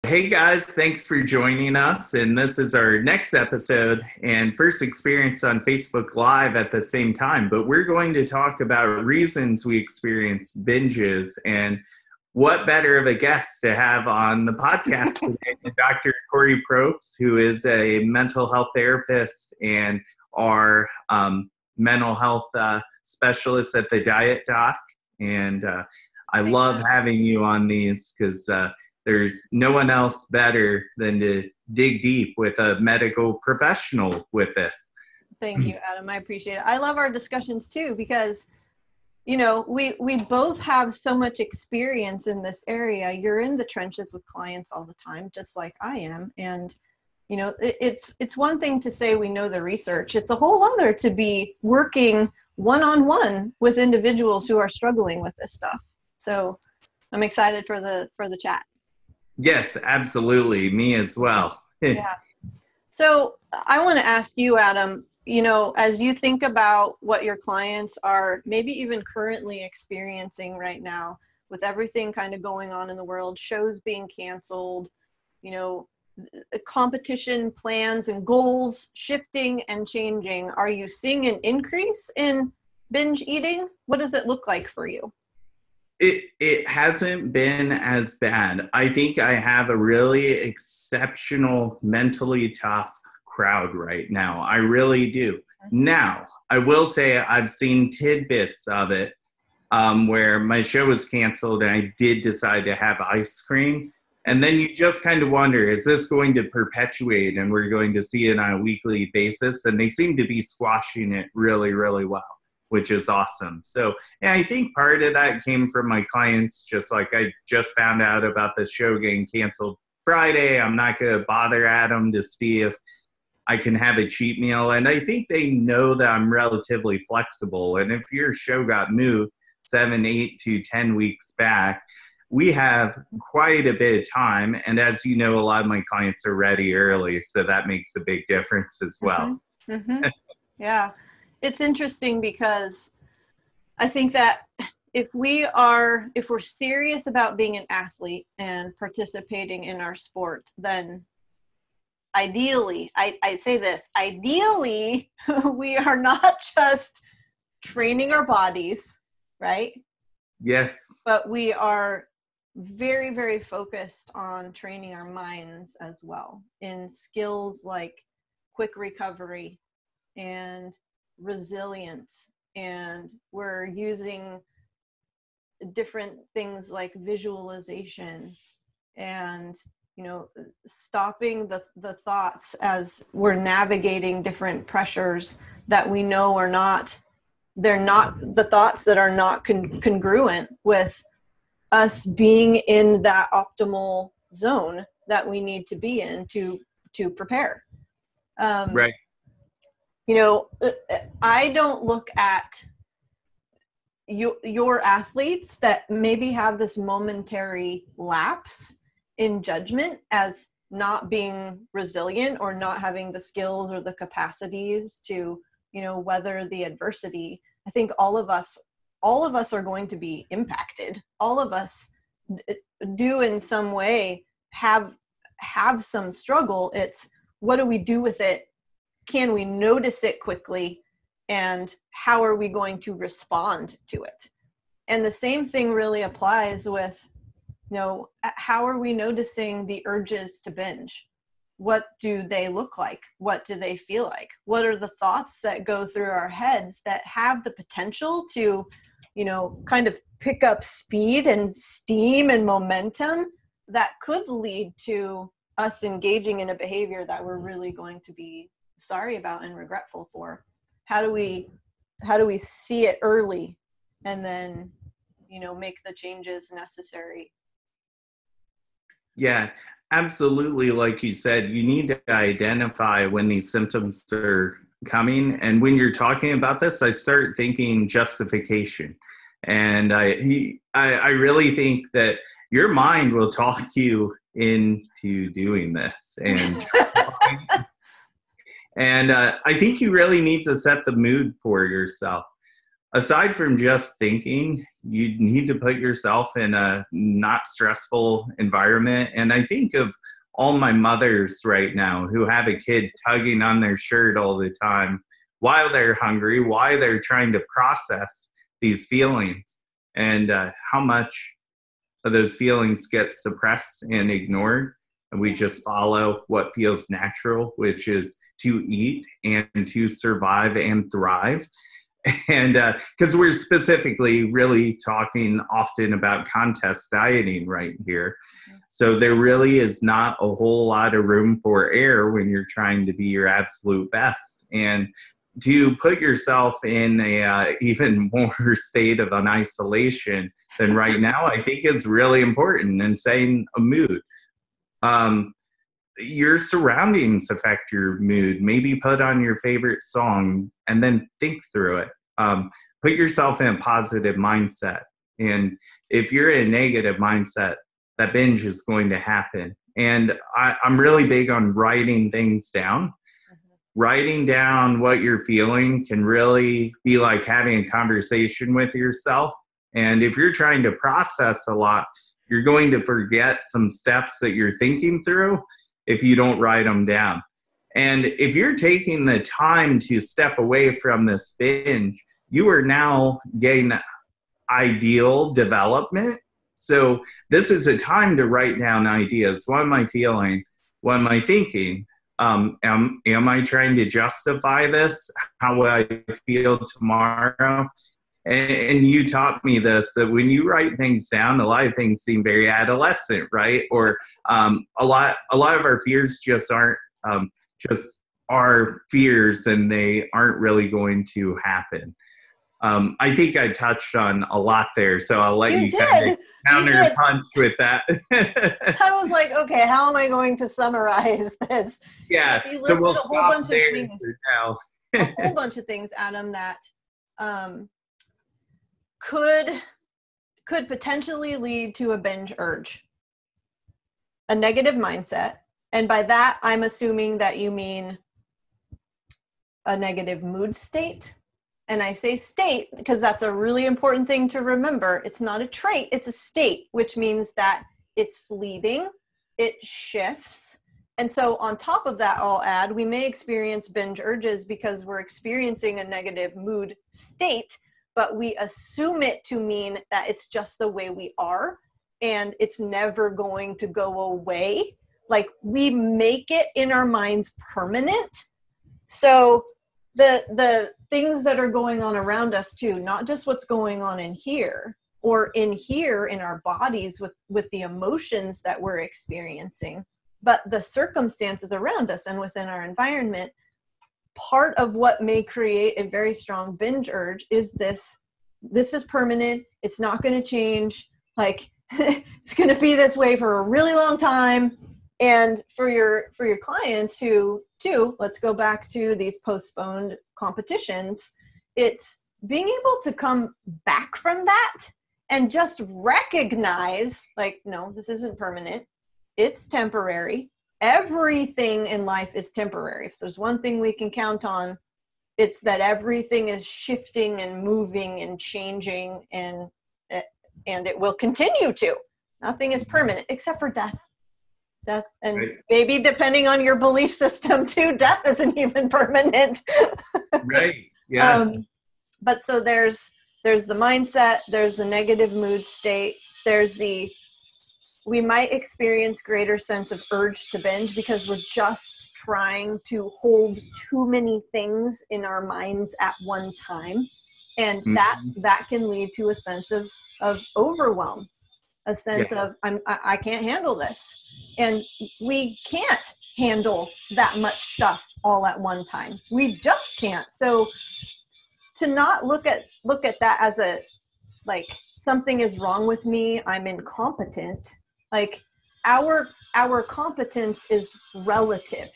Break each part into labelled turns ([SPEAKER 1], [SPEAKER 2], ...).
[SPEAKER 1] Hey guys, thanks for joining us. And this is our next episode and first experience on Facebook Live at the same time. But we're going to talk about reasons we experience binges, and what better of a guest to have on the podcast today than Dr. Corey Probst, who is a mental health therapist and our mental health specialist at the Diet Doc. And I love having you on these because there's no one else better than to dig deep with a medical professional with this.
[SPEAKER 2] Thank you, Adam. I appreciate it. I love our discussions too, because, you know, we both have so much experience in this area. You're in the trenches with clients all the time, just like I am. And, you know, it's one thing to say we know the research. It's a whole other to be working one-on-one with individuals who are struggling with this stuff. So I'm excited for the chat.
[SPEAKER 1] Yes, absolutely. Me as well.
[SPEAKER 2] Yeah. So I want to ask you, Adam, you know, as you think about what your clients are maybe even currently experiencing right now with everything kind of going on in the world, shows being canceled, you know, competition plans and goals shifting and changing, are you seeing an increase in binge eating? What does it look like for you?
[SPEAKER 1] It hasn't been as bad. I think I have a really exceptional, mentally tough crowd right now. I really do. Now, I will say I've seen tidbits of it where my show was canceled and I did decide to have ice cream. And then you just kind of wonder, is this going to perpetuate and we're going to see it on a weekly basis? And they seem to be squashing it really, really well, which is awesome. So, and I think part of that came from my clients, just like I just found out about the show getting canceled Friday. I'm not going to bother Adam to see if I can have a cheat meal. And I think they know that I'm relatively flexible. And if your show got moved 7, 8 to 10 weeks back, we have quite a bit of time. And as you know, a lot of my clients are ready early. So that makes a big difference as well.
[SPEAKER 2] Mm-hmm. Mm-hmm. Yeah. It's interesting because I think that if we're serious about being an athlete and participating in our sport, then ideally, I say this, ideally, we are not just training our bodies, right?
[SPEAKER 1] Yes.
[SPEAKER 2] But we are very, very focused on training our minds as well in skills like quick recovery and resilience, and we're using different things like visualization and, you know, stopping the thoughts as we're navigating different pressures that we know are not, they're not the thoughts that are not congruent with us being in that optimal zone that we need to be in to prepare.
[SPEAKER 1] Right.
[SPEAKER 2] You know, I don't look at your athletes that maybe have this momentary lapse in judgment as not being resilient or not having the skills or the capacities to, you know, weather the adversity. I think all of us are going to be impacted. All of us do in some way have some struggle. It's what do we do with it? Can we notice it quickly? And how are we going to respond to it? And the same thing really applies with, you know, how are we noticing the urges to binge? What do they look like? What do they feel like? What are the thoughts that go through our heads that have the potential to, you know, kind of pick up speed and steam and momentum that could lead to us engaging in a behavior that we're really going to be sorry about and regretful for? How do we see it early and then, you know, make the changes necessary?
[SPEAKER 1] Yeah, absolutely. Like you said, you need to identify when these symptoms are coming. And when you're talking about this, I start thinking justification. And I really think that your mind will talk you into doing this. And I think you really need to set the mood for yourself. Aside from just thinking, You need to put yourself in a not stressful environment. And I think of all my mothers right now who have a kid tugging on their shirt all the time while they're hungry, while they're trying to process these feelings, and how much of those feelings get suppressed and ignored. And we just follow what feels natural, which is to eat and to survive and thrive. And because we're specifically really talking often about contest dieting right here. So there really is not a whole lot of room for error when you're trying to be your absolute best. And to put yourself in a even more state of an isolation than right now, I think is really important, and setting a mood. Your surroundings affect your mood. Maybe put on your favorite song and then think through it. Put yourself in a positive mindset. And if you're in a negative mindset, that binge is going to happen. And I'm really big on writing things down. Writing down what you're feeling can really be like having a conversation with yourself. And if you're trying to process a lot, you're going to forget some steps that you're thinking through if you don't write them down. And if you're taking the time to step away from this binge, you are now getting ideal development. So this is a time to write down ideas. What am I feeling? What am I thinking? Am I trying to justify this? How will I feel tomorrow? And you taught me this, that when you write things down, a lot of things seem very adolescent, right? Or a lot of our fears just aren't just our fears, and they aren't really going to happen. I think I touched on a lot there, so I'll let you kind of counter punch with that.
[SPEAKER 2] I was like, okay, how am I going to summarize this?
[SPEAKER 1] Yeah, so we'll stop there for now.
[SPEAKER 2] A whole bunch of things, Adam, that could potentially lead to a binge urge, a negative mindset. And by that, I'm assuming that you mean a negative mood state. And I say state because that's a really important thing to remember. It's not a trait, it's a state, which means that it's fleeting, it shifts. And so on top of that, I'll add, we may experience binge urges because we're experiencing a negative mood state, but we assume it to mean that it's just the way we are and it's never going to go away. Like, we make it in our minds permanent. So the things that are going on around us too, not just what's going on in here or in here in our bodies with the emotions that we're experiencing, but the circumstances around us and within our environment. Part of what may create a very strong binge urge is this is permanent. It's not going to change. Like, it's going to be this way for a really long time. And for your clients who too, let's go back to these postponed competitions, it's being able to come back from that and just recognize, like, no, this isn't permanent. It's temporary. Everything in life is temporary. If there's one thing we can count on, it's that everything is shifting and moving and changing, and it will continue to. Nothing is permanent except for death. And right. Maybe depending on your belief system too, death isn't even permanent.
[SPEAKER 1] Right. Yeah.
[SPEAKER 2] But so there's the mindset, there's the negative mood state, we might experience greater sense of urge to binge because we're just trying to hold too many things in our minds at one time. And that can lead to a sense of overwhelm, a sense of I can't handle this. And we can't handle that much stuff all at one time. We just can't. So to not look at that as a, like, something is wrong with me, I'm incompetent. Like, our competence is relative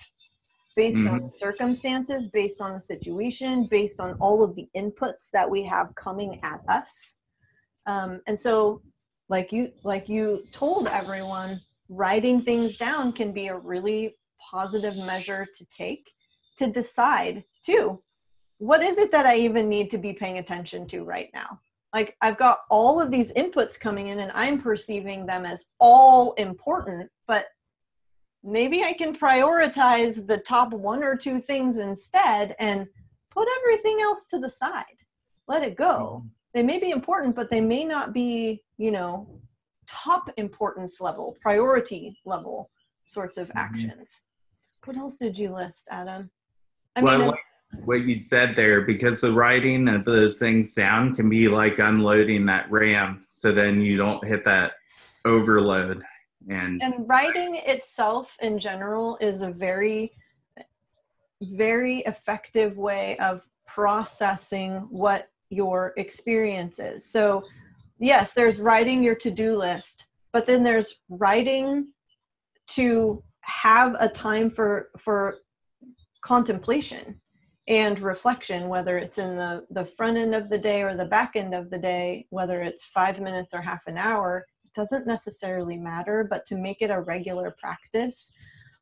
[SPEAKER 2] based on the circumstances, based on the situation, based on all of the inputs that we have coming at us. And so like you told everyone, writing things down can be a really positive measure to take to decide too, what is it that I even need to be paying attention to right now? Like I've got all of these inputs coming in and I'm perceiving them as all important, but maybe I can prioritize the top 1 or 2 things instead and put everything else to the side. Let it go. They may be important, but they may not be, you know, top importance level, priority level sorts of actions. What else did you list, Adam? I mean,
[SPEAKER 1] what you said there, because the writing of those things down can be like unloading that RAM, so then you don't hit that overload. And
[SPEAKER 2] writing itself in general is a very, very effective way of processing what your experience is. So yes, there's writing your to-do list, but then there's writing to have a time for contemplation and reflection, whether it's in the front end of the day or the back end of the day, whether it's 5 minutes or half an hour, it doesn't necessarily matter, but to make it a regular practice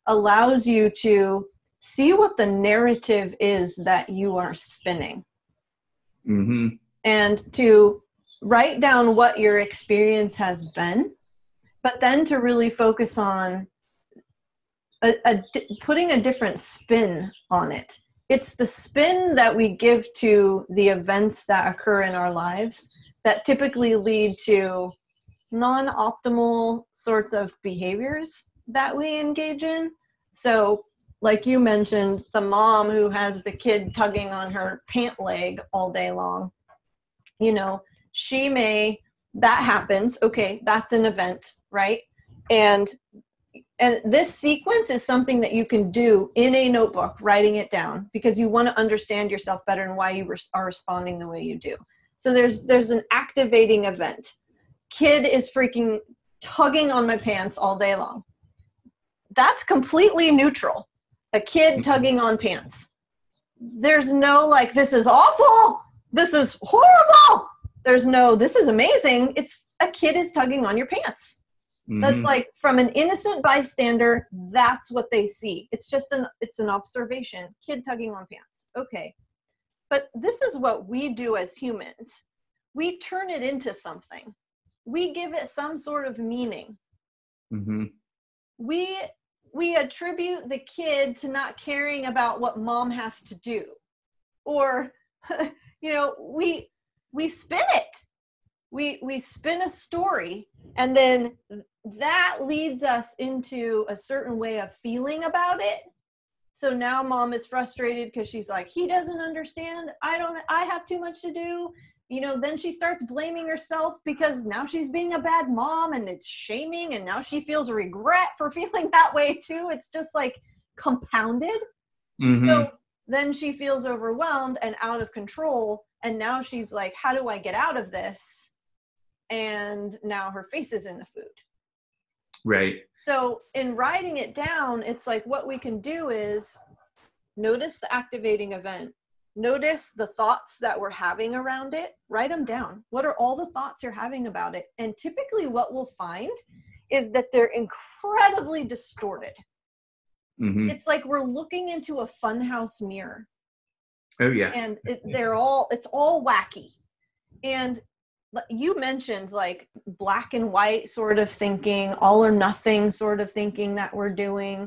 [SPEAKER 2] allows you to see what the narrative is that you are spinning. And to write down what your experience has been, but then to really focus on putting a different spin on it. It's the spin that we give to the events that occur in our lives that typically lead to non-optimal sorts of behaviors that we engage in. So like you mentioned, the mom who has the kid tugging on her pant leg all day long, you know, that happens. Okay, that's an event, right? And this sequence is something that you can do in a notebook, writing it down, because you want to understand yourself better and why you are responding the way you do. So there's an activating event. Kid is freaking tugging on my pants all day long. That's completely neutral. A kid tugging on pants. There's no like, this is awful. This is horrible. There's no, this is amazing. It's a kid is tugging on your pants. That's like, from an innocent bystander, that's what they see. It's just it's an observation. Kid tugging on pants. Okay. But this is what we do as humans. We turn it into something. We give it some sort of meaning. We attribute the kid to not caring about what mom has to do. Or, you know, we spin it. We spin a story, and then that leads us into a certain way of feeling about it. So now mom is frustrated because she's like, he doesn't understand. I have too much to do. You know, then she starts blaming herself because now she's being a bad mom, and it's shaming, and now she feels regret for feeling that way too. It's just like compounded. So then she feels overwhelmed and out of control. And now she's like, how do I get out of this? And now her face is in the food.
[SPEAKER 1] Right.
[SPEAKER 2] So in writing it down, it's like, what we can do is notice the activating event. Notice the thoughts that we're having around it. Write them down. What are all the thoughts you're having about it? And typically what we'll find is that they're incredibly distorted. It's like we're looking into a funhouse mirror.
[SPEAKER 1] Oh yeah.
[SPEAKER 2] And it's all wacky. And you mentioned like black and white sort of thinking, all or nothing sort of thinking that we're doing.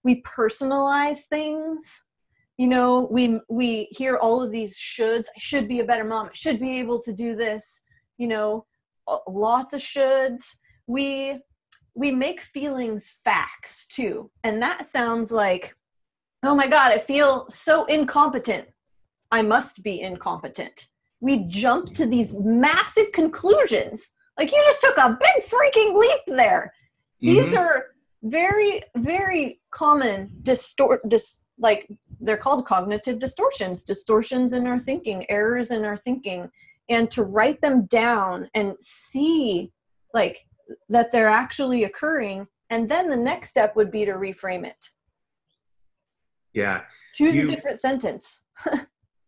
[SPEAKER 2] We personalize things. You know, we hear all of these shoulds. I should be a better mom. I should be able to do this. You know, lots of shoulds. We make feelings facts too. And that sounds like, oh my God, I feel so incompetent. I must be incompetent. We jump to these massive conclusions. Like, you just took a big freaking leap there. These are very, very common like they're called cognitive distortions in our thinking, errors in our thinking. And to write them down and see like that they're actually occurring. And then the next step would be to reframe it.
[SPEAKER 1] Yeah.
[SPEAKER 2] Choose a different sentence.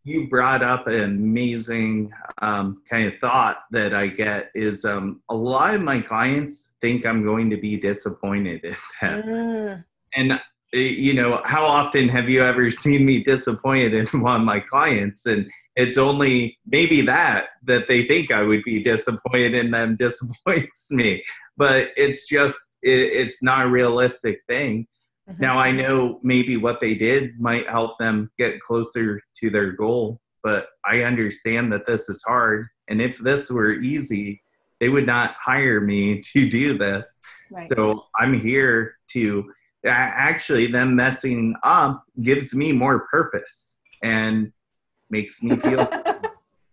[SPEAKER 1] You brought up an amazing kind of thought that I get is a lot of my clients think I'm going to be disappointed in them. And you know, how often have you ever seen me disappointed in one of my clients? And it's only maybe that they think I would be disappointed in them disappoints me. But it's just, it's not a realistic thing. Mm-hmm. Now, I know maybe what they did might help them get closer to their goal, but I understand that this is hard. And if this were easy, they would not hire me to do this. Right. So I'm here to, actually them messing up gives me more purpose and makes me feel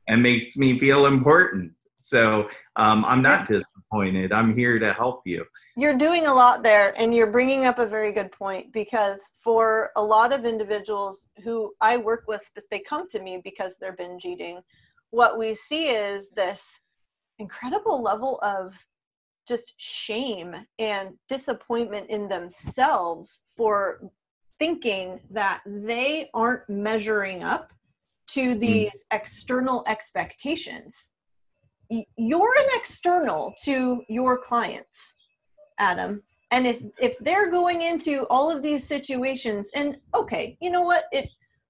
[SPEAKER 1] and makes me feel important. So I'm not disappointed. I'm here to help you.
[SPEAKER 2] You're doing a lot there, and you're bringing up a very good point, because for a lot of individuals who I work with, they come to me because they're binge eating. What we see is this incredible level of just shame and disappointment in themselves for thinking that they aren't measuring up to these external expectations. You're an external to your clients, Adam. And if they're going into all of these situations, and okay, you know what?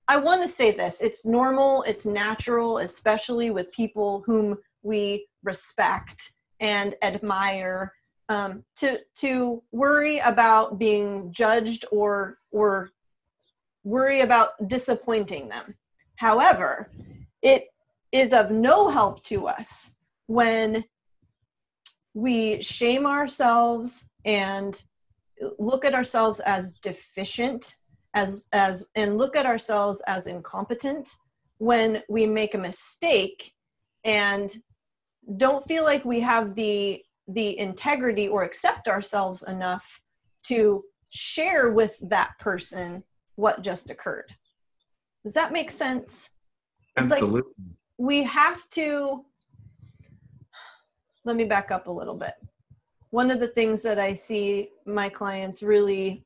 [SPEAKER 2] I want to say this, it's normal, it's natural, especially with people whom we respect and admire, to worry about being judged or worry about disappointing them. However, it is of no help to us when we shame ourselves and look at ourselves as deficient, and look at ourselves as incompetent when we make a mistake and don't feel like we have the integrity or accept ourselves enough to share with that person what just occurred. Does that make sense?
[SPEAKER 1] Absolutely.
[SPEAKER 2] It's like we have to, let me back up a little bit. One of the things that I see my clients really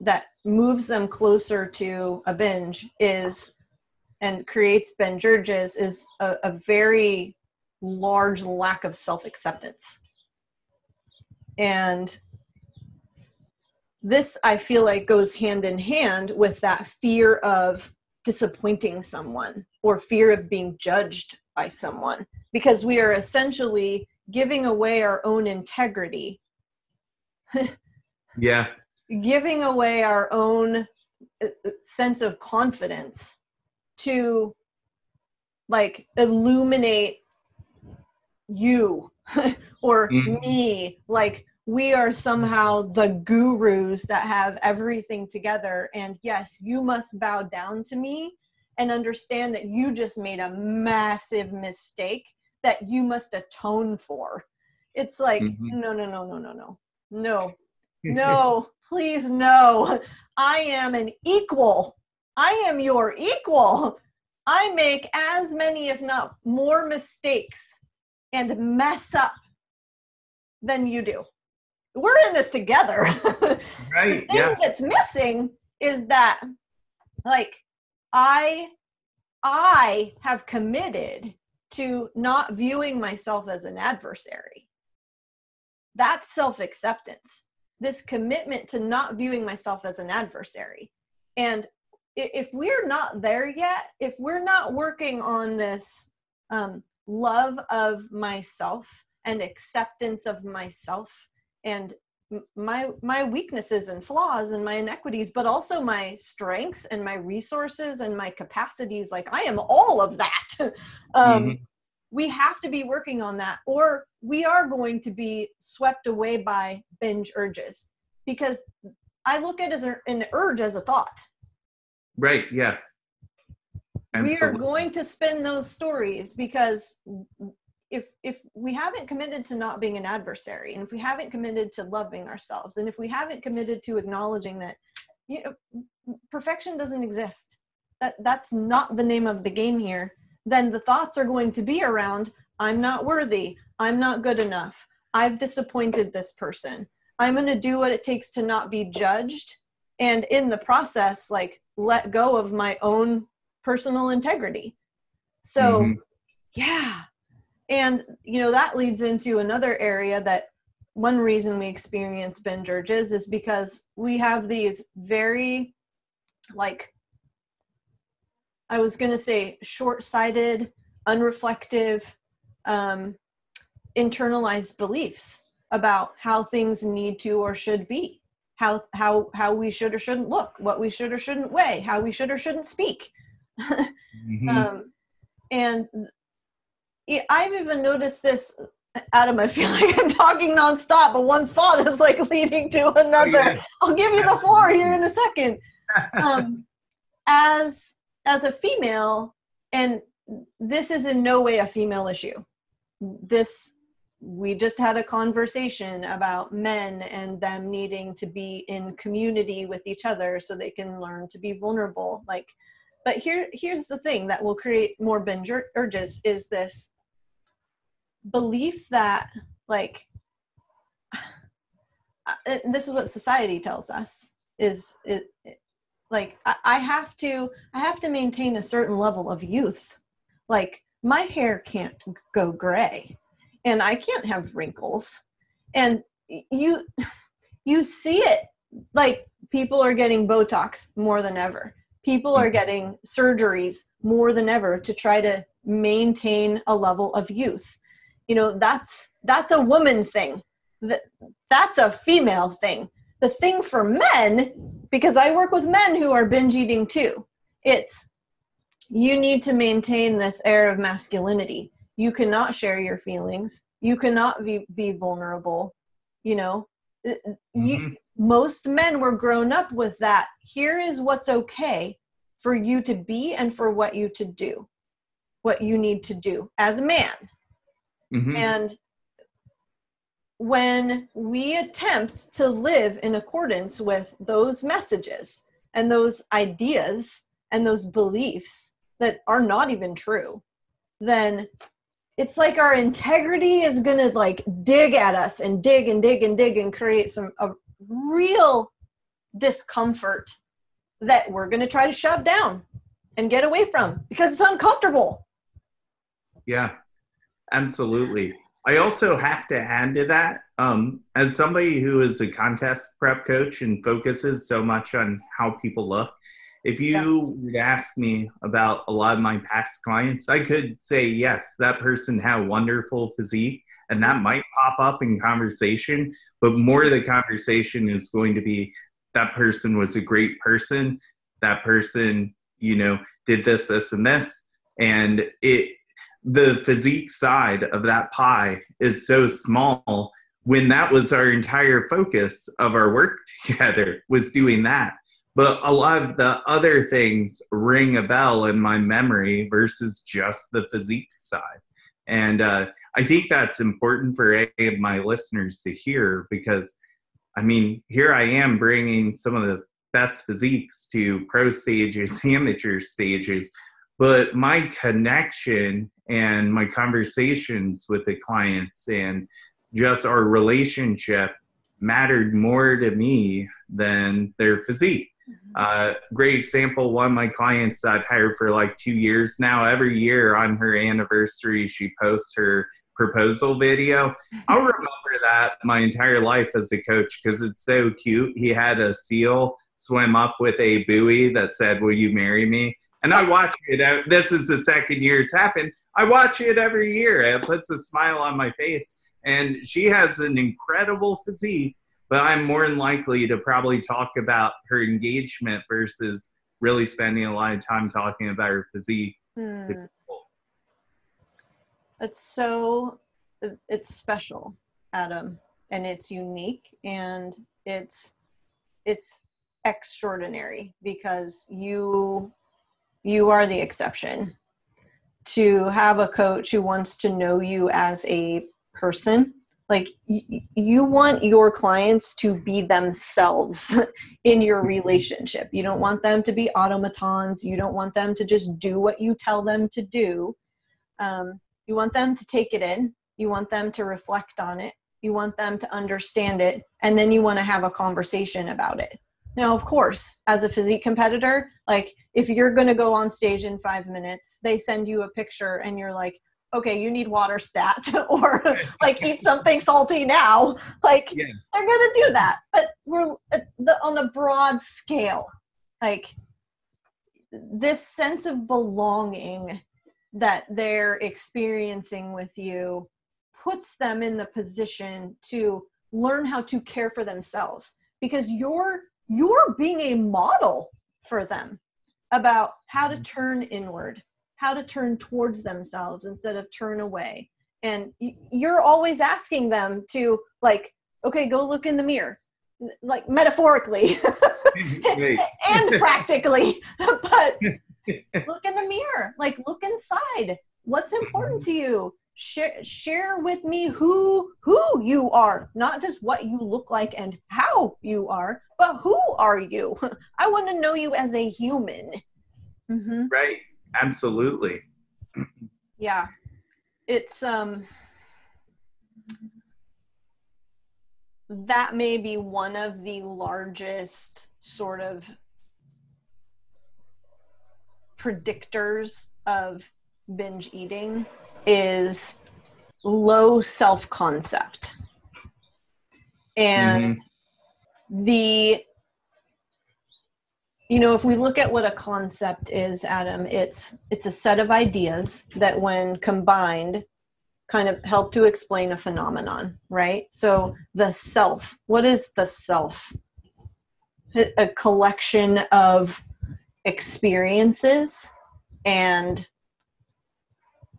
[SPEAKER 2] that moves them closer to a binge is, and creates binge urges, is a very large lack of self-acceptance. And this, I feel like, goes hand in hand with that fear of disappointing someone or fear of being judged by someone, because we are essentially giving away our own integrity.
[SPEAKER 1] Yeah.
[SPEAKER 2] Giving away our own sense of confidence to like illuminate you or me, like we are somehow the gurus that have everything together, and yes, you must bow down to me and understand that you just made a massive mistake that you must atone for. It's like, no, please, no. I am an equal. I am your equal. I make as many, if not more, mistakes and mess up than you do. We're in this together.
[SPEAKER 1] Right.
[SPEAKER 2] The thing that's missing is that, like, I have committed to not viewing myself as an adversary. That's self-acceptance. This commitment to not viewing myself as an adversary. And if we're not there yet, if we're not working on this love of myself and acceptance of myself and my weaknesses and flaws and my inequities, but also my strengths and my resources and my capacities, like I am all of that. We have to be working on that, or we are going to be swept away by binge urges, because I look at an urge as a thought.
[SPEAKER 1] Right. Yeah. Absolutely.
[SPEAKER 2] We are going to spin those stories, because if we haven't committed to not being an adversary, and if we haven't committed to loving ourselves, and if we haven't committed to acknowledging that, you know, perfection doesn't exist, that's not the name of the game here, then the thoughts are going to be around, I'm not worthy, I'm not good enough, I've disappointed this person, I'm going to do what it takes to not be judged, and in the process, like, let go of my own personal integrity. So yeah. And, you know, that leads into another area that one reason we experience binge urges is because we have these very, like, I was going to say short-sighted, unreflective, internalized beliefs about how things need to or should be, how we should or shouldn't look, what we should or shouldn't weigh, how we should or shouldn't speak. And I've even noticed this, Adam, I feel like I'm talking nonstop, but one thought is like leading to another. Oh, yeah. I'll give you the floor here in a second. As a female, and this is in no way a female issue. We just had a conversation about men and them needing to be in community with each other so they can learn to be vulnerable. Like, but here's the thing that will create more binge urges is this belief that, like, this is what society tells us is like, I have to maintain a certain level of youth. Like, my hair can't go gray and I can't have wrinkles. And you see it, like, people are getting Botox more than ever. People are getting surgeries more than ever to try to maintain a level of youth. You know, that's a woman thing. That's a female thing. The thing for men, because I work with men who are binge eating too, it's, you need to maintain this air of masculinity. You cannot share your feelings. You cannot be vulnerable. You know, most men were grown up with that. Here is what's okay for you to be and for what you need to do as a man. And when we attempt to live in accordance with those messages and those ideas and those beliefs that are not even true, then it's like our integrity is going to, like, dig at us and dig and dig and dig and create a real discomfort that we're going to try to shove down and get away from because it's uncomfortable.
[SPEAKER 1] Yeah, absolutely. I also have to add to that, as somebody who is a contest prep coach and focuses so much on how people look, if you would ask me about a lot of my past clients, I could say, yes, that person had a wonderful physique, and that might pop up in conversation, but more of the conversation is going to be, that person was a great person, that person, you know, did this, this, and this, and the physique side of that pie is so small when that was our entire focus of our work together, was doing that. But a lot of the other things ring a bell in my memory versus just the physique side. And I think that's important for any of my listeners to hear, because, I mean, here I am bringing some of the best physiques to pro stages, amateur stages, but my connection and my conversations with the clients and just our relationship mattered more to me than their physique. Great example, one of my clients I've hired for like 2 years now, every year on her anniversary, she posts her proposal video. I'll remember that my entire life as a coach because it's so cute. He had a seal swim up with a buoy that said, "Will you marry me?" And I watch it. This is the second year it's happened. I watch it every year. It puts a smile on my face. And she has an incredible physique, but I'm more than likely to probably talk about her engagement versus really spending a lot of time talking about her physique.
[SPEAKER 2] It's special, Adam, and it's unique, and it's extraordinary because you are the exception. To have a coach who wants to know you as a person, like you want your clients to be themselves in your relationship. You don't want them to be automatons. You don't want them to just do what you tell them to do. You want them to take it in. You want them to reflect on it. You want them to understand it. And then you want to have a conversation about it. Now, of course, as a physique competitor, like if you're going to go on stage in 5 minutes, they send you a picture and you're like, okay, you need water stat or like eat something salty now. Like
[SPEAKER 1] Yeah.
[SPEAKER 2] they're going to do that. But we're on a broad scale, like this sense of belonging that they're experiencing with you puts them in the position to learn how to care for themselves, because you're being a model for them about how to turn inward, how to turn towards themselves instead of turn away. And you're always asking them to, like, okay, go look in the mirror, like metaphorically and practically, but look in the mirror, like look inside. What's important to you? Share with me who you are, not just what you look like and how you are, but who are you? I want to know you as a human. Mm-hmm.
[SPEAKER 1] Right. Absolutely.
[SPEAKER 2] Yeah. It's that may be one of the largest sort of predictors of binge eating is low self-concept. And if we look at what a concept is, Adam, it's a set of ideas that when combined kind of help to explain a phenomenon, right? So the self, what is the self? A collection of experiences and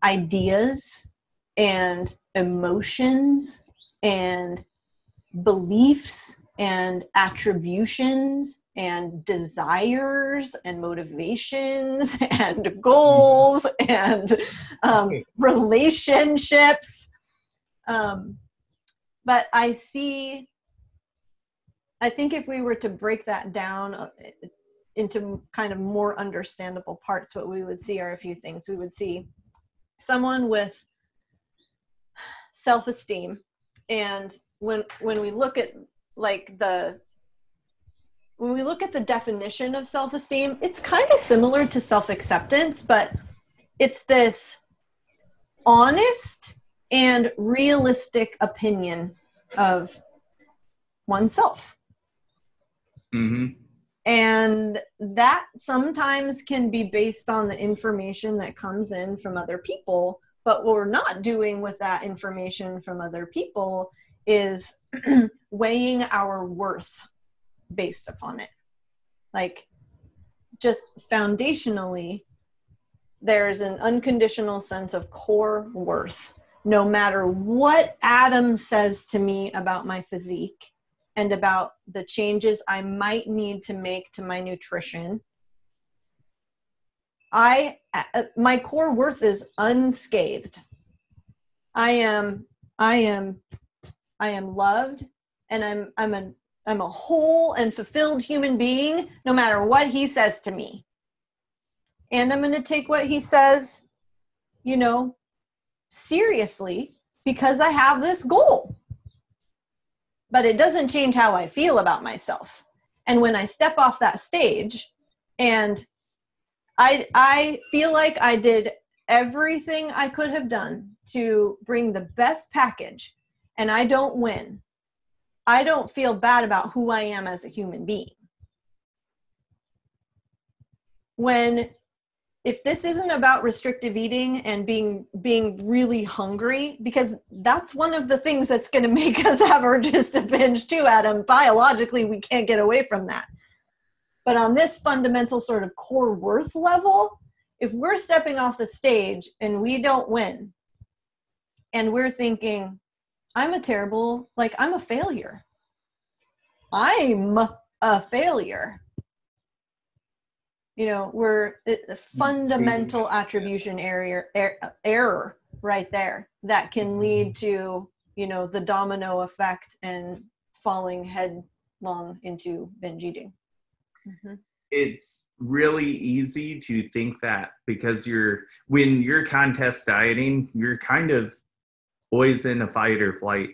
[SPEAKER 2] ideas and emotions and beliefs and attributions and desires and motivations and goals and relationships. But I think if we were to break that down into kind of more understandable parts, what we would see are a few things. We would see someone with self-esteem, and when we look at when we look at the definition of self-esteem, it's kind of similar to self-acceptance, but it's this honest and realistic opinion of oneself.
[SPEAKER 1] Mm-hmm.
[SPEAKER 2] And that sometimes can be based on the information that comes in from other people. But what we're not doing with that information from other people is weighing our worth based upon it. Like, just foundationally, there's an unconditional sense of core worth. No matter what Adam says to me about my physique and about the changes I might need to make to my nutrition, my core worth is unscathed. I am loved, and I'm a whole and fulfilled human being no matter what he says to me. And I'm going to take what he says, seriously, because I have this goal. But it doesn't change how I feel about myself. And when I step off that stage and I feel like I did everything I could have done to bring the best package, and I don't win, I don't feel bad about who I am as a human being. If this isn't about restrictive eating and being really hungry, because that's one of the things that's going to make us have urges to binge too, Adam. Biologically, we can't get away from that. But on this fundamental sort of core worth level, if we're stepping off the stage and we don't win, and we're thinking, I'm a failure. I'm a failure. We're a fundamental attribution error right there that can lead to, the domino effect and falling headlong into binge eating. Mm-hmm.
[SPEAKER 1] It's really easy to think that because when you're contest dieting, you're kind of always in a fight or flight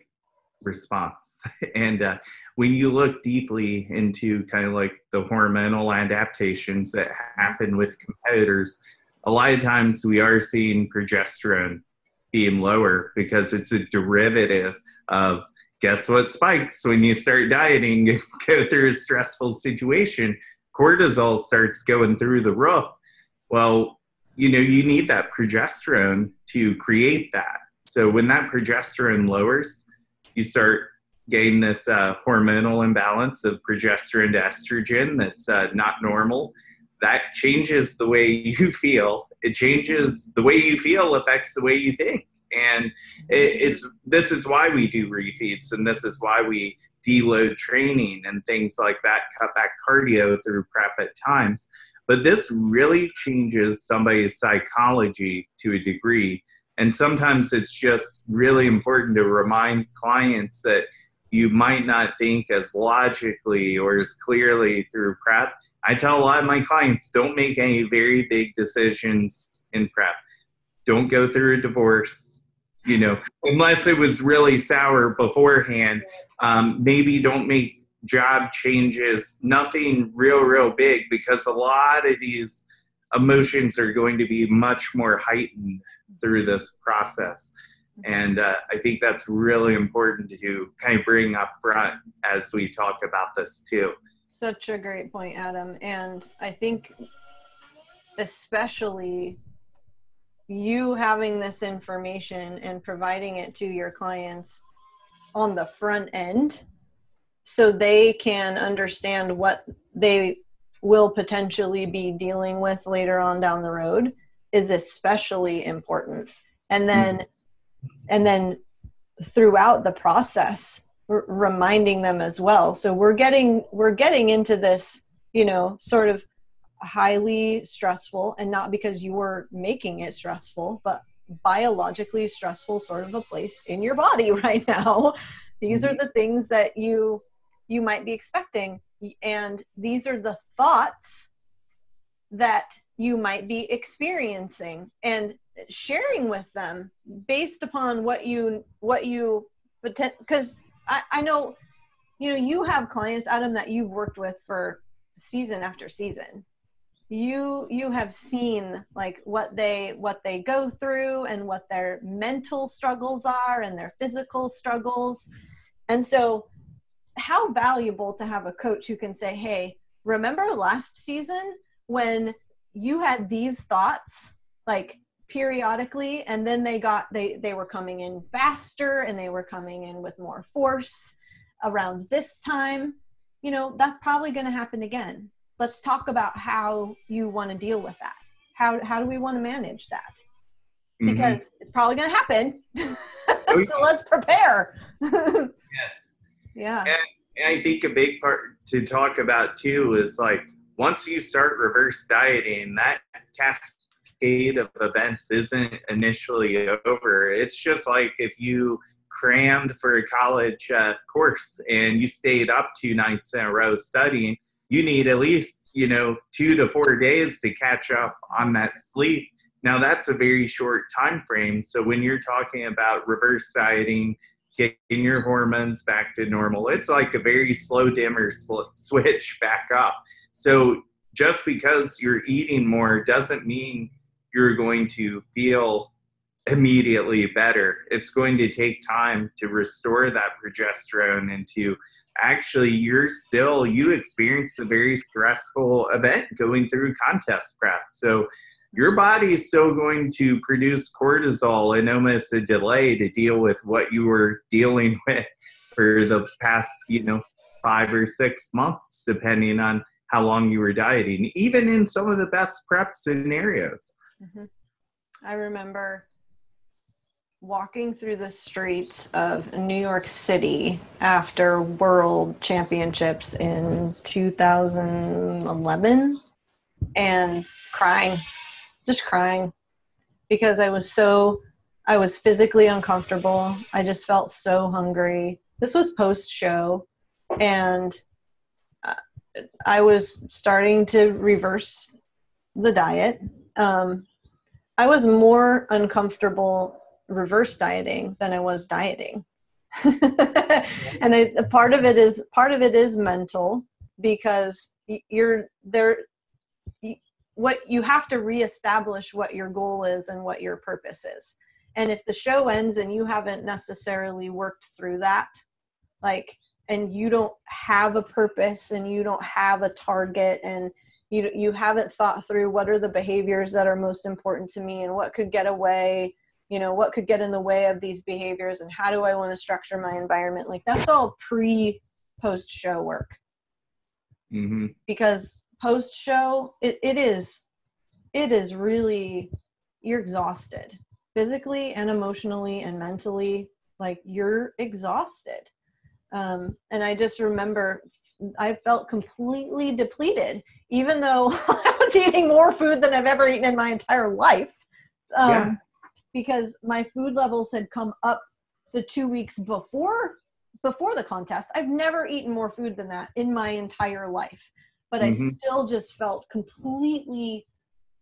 [SPEAKER 1] response. And when you look deeply into kind of like the hormonal adaptations that happen with competitors, a lot of times we are seeing progesterone being lower because it's a derivative of, guess what spikes when you start dieting and go through a stressful situation? Cortisol starts going through the roof. Well, you need that progesterone to create that. So when that progesterone lowers, you start getting this hormonal imbalance of progesterone to estrogen that's not normal. That changes the way you feel. It changes the way you feel affects the way you think. And this is why we do refeeds, and this is why we deload training and things like that, cut back cardio through prep at times. But this really changes somebody's psychology to a degree. And sometimes it's just really important to remind clients that you might not think as logically or as clearly through prep. I tell a lot of my clients, don't make any very big decisions in prep. Don't go through a divorce, unless it was really sour beforehand. Maybe don't make job changes, nothing real big, because a lot of these emotions are going to be much more heightened through this process. And I think that's really important to kind of bring up front as we talk about this too.
[SPEAKER 2] Such a great point, Adam. And I think especially you having this information and providing it to your clients on the front end so they can understand what they will potentially be dealing with later on down the road is especially important. And then throughout the process, reminding them as well. So we're getting into this, sort of highly stressful, and not because you were making it stressful, but biologically stressful sort of a place in your body right now. These are the things that you might be expecting. And these are the thoughts that you might be experiencing and sharing with them based upon what you because I know, you have clients, Adam, that you've worked with for season after season. You have seen like what they go through and what their mental struggles are and their physical struggles. And so how valuable to have a coach who can say, hey, remember last season when you had these thoughts like periodically, and then they were coming in faster and they were coming in with more force around this time, that's probably going to happen again. Let's talk about how you want to deal with that. How do we want to manage that? Because it's probably going to happen. So let's prepare.
[SPEAKER 1] Yes.
[SPEAKER 2] Yeah.
[SPEAKER 1] And I think a big part to talk about too is like, once you start reverse dieting, that cascade of events isn't initially over. It's just like if you crammed for a college course and you stayed up 2 nights in a row studying, you need at least, 2 to 4 days to catch up on that sleep. Now that's a very short time frame. So when you're talking about reverse dieting, getting your hormones back to normal, it's like a very slow dimmer switch back up. So just because you're eating more doesn't mean you're going to feel immediately better. It's going to take time to restore that progesterone and to actually, you experience a very stressful event going through contest prep. So your body is still going to produce cortisol in almost a delay to deal with what you were dealing with for the past, 5 or 6 months, depending on how long you were dieting, even in some of the best prep scenarios.
[SPEAKER 2] Mm-hmm. I remember walking through the streets of New York City after World Championships in 2011 and just crying because I was physically uncomfortable. I just felt so hungry. This was post-show, and I was starting to reverse the diet. I was more uncomfortable reverse dieting than I was dieting. And part of it is mental, because what you have to reestablish what your goal is and what your purpose is. And if the show ends and you haven't necessarily worked through that, like, and you don't have a purpose and you don't have a target, and you haven't thought through what are the behaviors that are most important to me and what could get away, you know, what could get in the way of these behaviors and how do I want to structure my environment? Like, that's all post show work.
[SPEAKER 1] Mm-hmm.
[SPEAKER 2] Because post show, it is really, you're exhausted physically and emotionally and mentally. Like, you're exhausted. And I just remember I felt completely depleted, even though I was eating more food than I've ever eaten in my entire life. Because my food levels had come up the 2 weeks before the contest. I've never eaten more food than that in my entire life, but I still just felt completely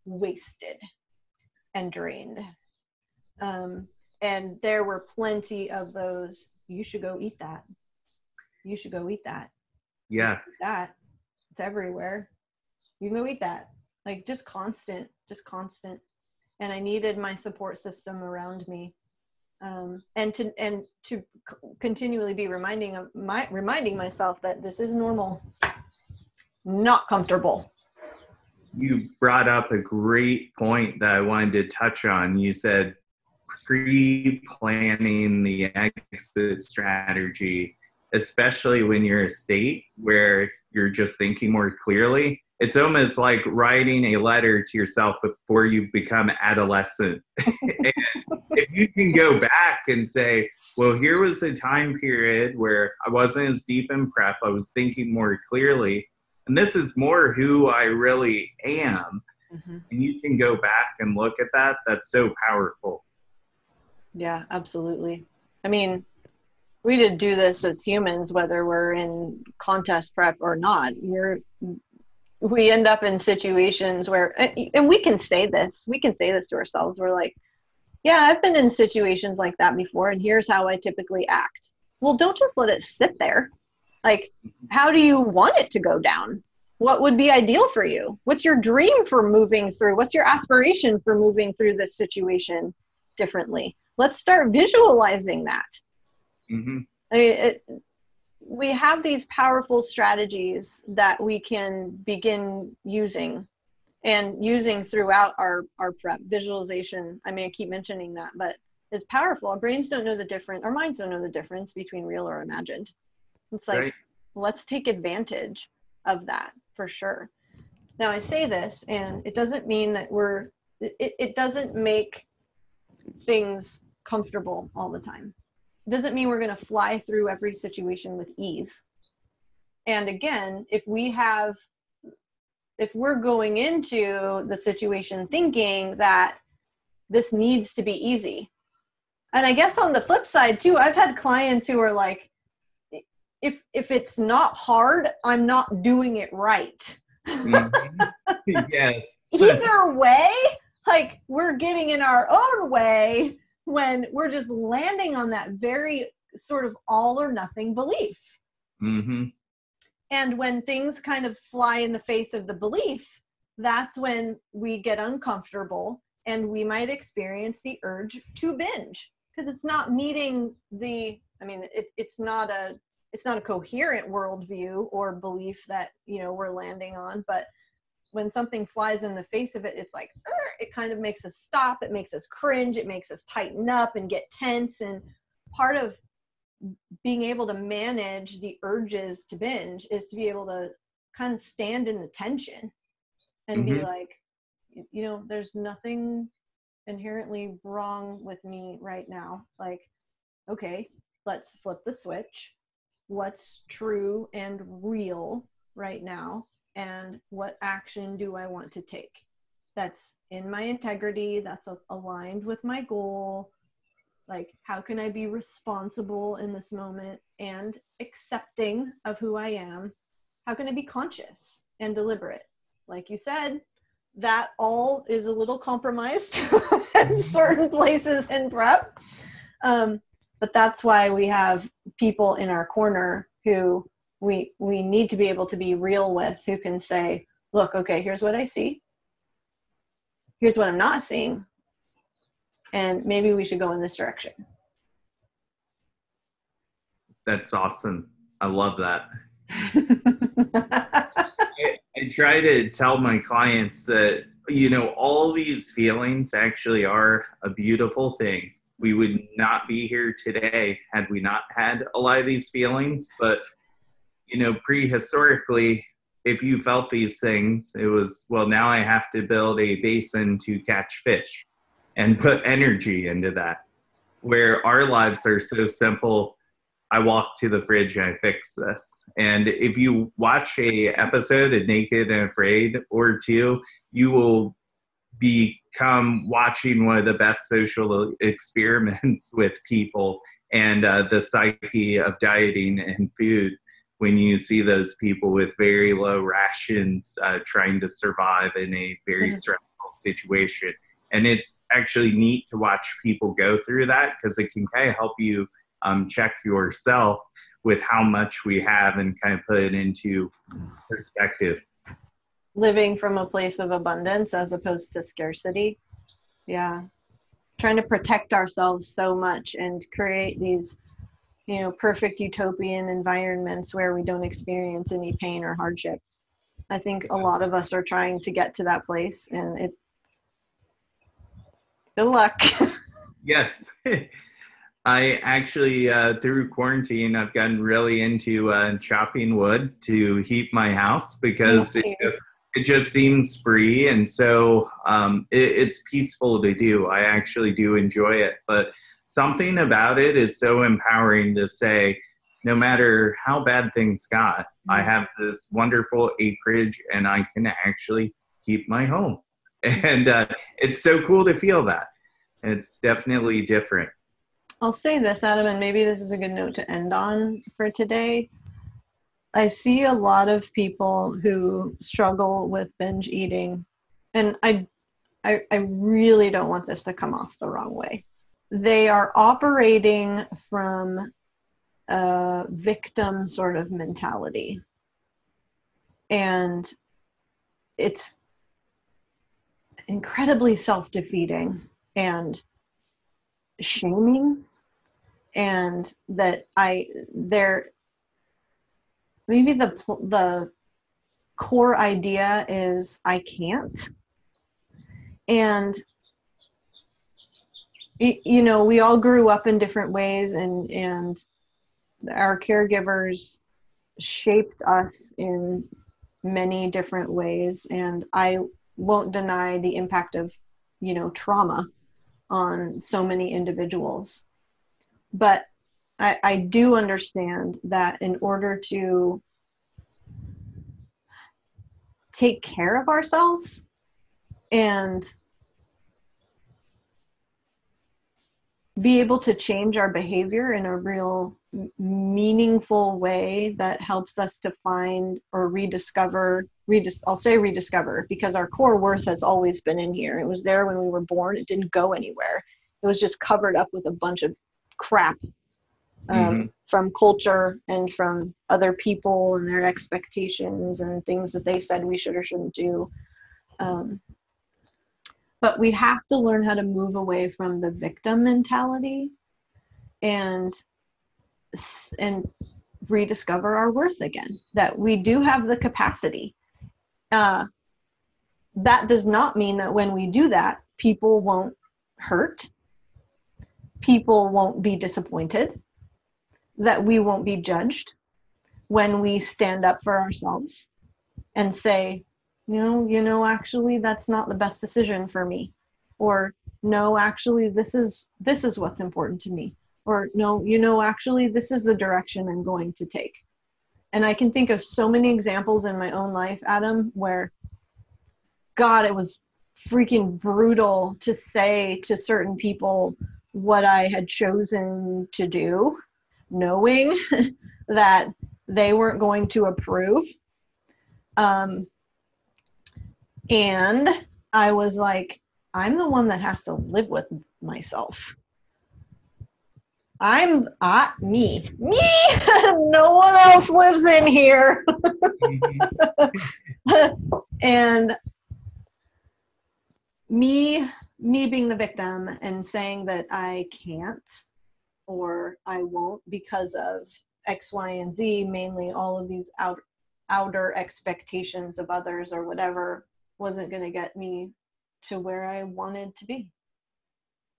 [SPEAKER 2] wasted and drained. And there were plenty of those, you should go eat that. You should go eat that.
[SPEAKER 1] Yeah.
[SPEAKER 2] That. It's everywhere. You can go eat that. Like, just constant. And I needed my support system around me. And to continually be reminding myself that this is normal, not comfortable.
[SPEAKER 1] You brought up a great point that I wanted to touch on. You said pre-planning the exit strategy, especially when you're a state where you're just thinking more clearly. It's almost like writing a letter to yourself before you become adolescent. And if you can go back and say, well, here was a time period where I wasn't as deep in prep, I was thinking more clearly, and this is more who I really am. And you can go back and look at that. That's so powerful.
[SPEAKER 2] Yeah, absolutely. I mean, we did do this as humans, whether we're in contest prep or not. We end up in situations where, and we can say this to ourselves. We're like, yeah, I've been in situations like that before, and here's how I typically act. Well, don't just let it sit there. Like, how do you want it to go down? What would be ideal for you? What's your dream for moving through? What's your aspiration for moving through this situation differently? Let's start visualizing that. We have these powerful strategies that we can begin using throughout our prep. Visualization, I mean, I keep mentioning that, but it's powerful. Our brains don't know the difference, our minds don't know the difference between real or imagined. It's like, right. Let's take advantage of that for sure. Now, I say this, and it doesn't mean that it doesn't make things comfortable all the time. It doesn't mean we're going to fly through every situation with ease. And again, if we're going into the situation thinking that this needs to be easy, and I guess on the flip side too, I've had clients who are like, if it's not hard, I'm not doing it right.
[SPEAKER 1] Yes.
[SPEAKER 2] Either way, like, we're getting in our own way when we're just landing on that very sort of all or nothing belief. And when things kind of fly in the face of the belief, that's when we get uncomfortable and we might experience the urge to binge, because it's not meeting it's not a coherent worldview or belief that, we're landing on. But when something flies in the face of it, it's like, it kind of makes us stop. It makes us cringe. It makes us tighten up and get tense. And part of being able to manage the urges to binge is to be able to kind of stand in the tension and be like, there's nothing inherently wrong with me right now. Like, okay, let's flip the switch. What's true and real right now? And what action do I want to take that's in my integrity, that's aligned with my goal? Like, how can I be responsible in this moment and accepting of who I am? How can I be conscious and deliberate? Like you said, that all is a little compromised in certain places in prep. But that's why we have people in our corner who we need to be able to be real with, who can say, look, okay, here's what I see. Here's what I'm not seeing. and maybe we should go in this direction.
[SPEAKER 1] That's awesome. I love that. I try to tell my clients that, you know, all these feelings actually are a beautiful thing. We would not be here today had we not had a lot of these feelings. But, you know, prehistorically, if you felt these things, it was, well, now I have to build a basin to catch fish and put energy into that. Where our lives are so simple, I walk to the fridge and I fix this. And if you watch a episode of Naked and Afraid or two, you will become watching one of the best social experiments with people and the psyche of dieting and food when you see those people with very low rations trying to survive in a very stressful situation. And it's actually neat to watch people go through that because it can kind of help you check yourself with how much we have and kind of put it into perspective.
[SPEAKER 2] Living from a place of abundance as opposed to scarcity. Yeah. Trying to protect ourselves so much and create these, you know, perfect utopian environments where we don't experience any pain or hardship. I think a lot of us are trying to get to that place, and good luck.
[SPEAKER 1] Yes. I actually, through quarantine, I've gotten really into chopping wood to heat my house because it just seems free. And so it's peaceful to do. I actually do enjoy it. But something about it is so empowering to say, no matter how bad things got, I have this wonderful acreage and I can actually keep my home. And it's so cool to feel that. It's definitely different.
[SPEAKER 2] I'll say this, Adam, and maybe this is a good note to end on for today. I see a lot of people who struggle with binge eating, and I really don't want this to come off the wrong way. They are operating from a victim sort of mentality, and it's incredibly self-defeating and shaming, and that maybe the core idea is I can't. And you know, we all grew up in different ways, and our caregivers shaped us in many different ways, and I won't deny the impact of, you know, trauma on so many individuals. But I do understand that in order to take care of ourselves and be able to change our behavior in a real meaningful way that helps us to find or I'll say rediscover, because our core worth has always been in here. It was there when we were born. It didn't go anywhere. It was just covered up with a bunch of crap from culture and from other people and their expectations and things that they said we should or shouldn't do. But we have to learn how to move away from the victim mentality and rediscover our worth again, that we do have the capacity. That does not mean that when we do that, people won't hurt, people won't be disappointed, that we won't be judged when we stand up for ourselves and say, you know, actually, that's not the best decision for me. Or, no, actually, this is what's important to me. Or, no, you know, actually, this is the direction I'm going to take. And I can think of so many examples in my own life, Adam, where, God, it was freaking brutal to say to certain people what I had chosen to do, knowing that they weren't going to approve. And I was like, I'm the one that has to live with myself. Me. No one else lives in here. And me me being the victim and saying that I can't or I won't because of X, Y, and Z, mainly all of these outer expectations of others or whatever, wasn't going to get me to where I wanted to be.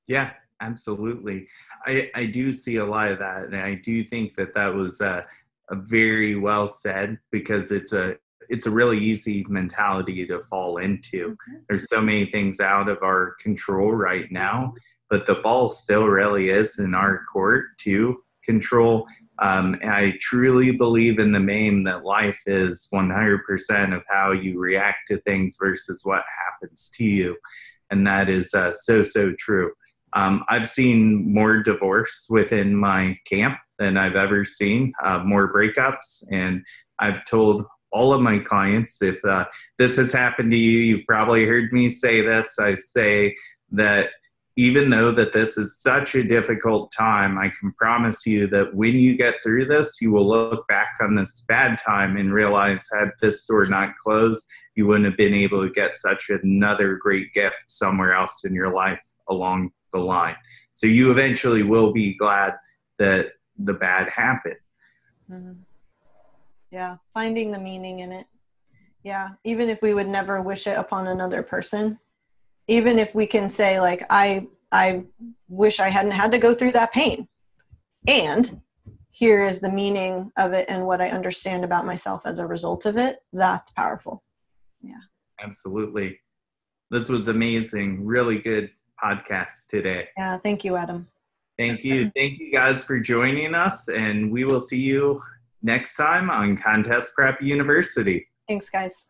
[SPEAKER 1] Yeah, absolutely. I do see a lot of that, and I do think that that was a very well said, because it's a really easy mentality to fall into.
[SPEAKER 2] Mm-hmm.
[SPEAKER 1] There's so many things out of our control right now, but the ball still really is in our court to control. And I truly believe in the meme that life is 100% of how you react to things versus what happens to you. And that is so true. I've seen more divorce within my camp than I've ever seen, more breakups. And I've told all of my clients, if this has happened to you, you've probably heard me say this. I say that even though that this is such a difficult time, I can promise you that when you get through this, you will look back on this bad time and realize, had this store not closed, you wouldn't have been able to get such another great gift somewhere else in your life along the line. So you eventually will be glad that the bad happened.
[SPEAKER 2] Mm-hmm. Yeah, finding the meaning in it. Yeah, even if we would never wish it upon another person, even if we can say, like, I wish I hadn't had to go through that pain, and here is the meaning of it and what I understand about myself as a result of it, that's powerful. Yeah,
[SPEAKER 1] absolutely. This was amazing. Really good podcast today.
[SPEAKER 2] Yeah, thank you, Adam.
[SPEAKER 1] Thank you guys for joining us, and we will see you next time on Contest Prep University.
[SPEAKER 2] Thanks, guys.